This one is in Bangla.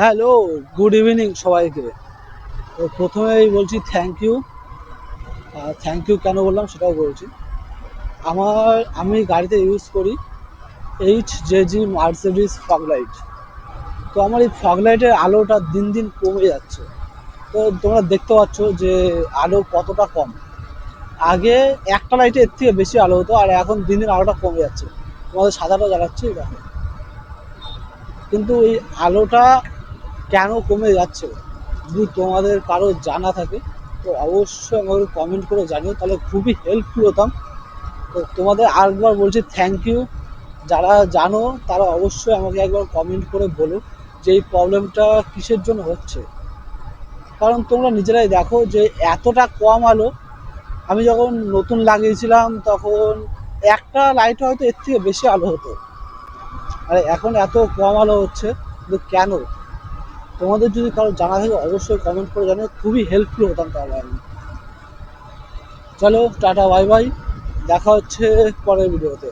হ্যালো, গুড ইভিনিং সবাইকে। তো প্রথমেই বলছি থ্যাংক ইউ। থ্যাংক ইউ কেন বললাম সেটাও বলছি। আমি গাড়িতে ইউজ করি HJG মার্সিডিজ ফগ লাইট। তো আমার এই ফগ লাইটের আলোটা দিন দিন কমে যাচ্ছে। তো তোমরা দেখতে পাচ্ছ যে আলো কতটা কম। আগে একটা লাইটে এর থেকে বেশি আলো হতো, আর এখন দিন দিন আলোটা কমে যাচ্ছে। তোমাদের সাদাটা জ্বালাচ্ছি দেখো, কিন্তু এই আলোটা কেন কমে যাচ্ছে যদি তোমাদের কারো জানা থাকে তো অবশ্যই আমাকে কমেন্ট করে জানিও, তাহলে খুবই হেল্পফুল হতাম। তো তোমাদের আরেকবার বলছি থ্যাংক ইউ। যারা জানো তারা অবশ্যই আমাকে একবার কমেন্ট করে বলো যে এই প্রবলেমটা কিসের জন্য হচ্ছে। কারণ তোমরা নিজেরাই দেখো যে এতটা কম আলো। আমি যখন নতুন লাগিয়েছিলাম তখন একটা লাইট হয়তো এর থেকে বেশি আলো হতো, আর এখন এত কম আলো হচ্ছে। কিন্তু কেন? তোমাদের যদি কারো জানা থাকে অবশ্যই কমেন্ট করে জানিও, খুবই হেল্পফুল হতাম তাহলে আমি। চলো টাটা বাই বাই, দেখা হচ্ছে পরের ভিডিওতে।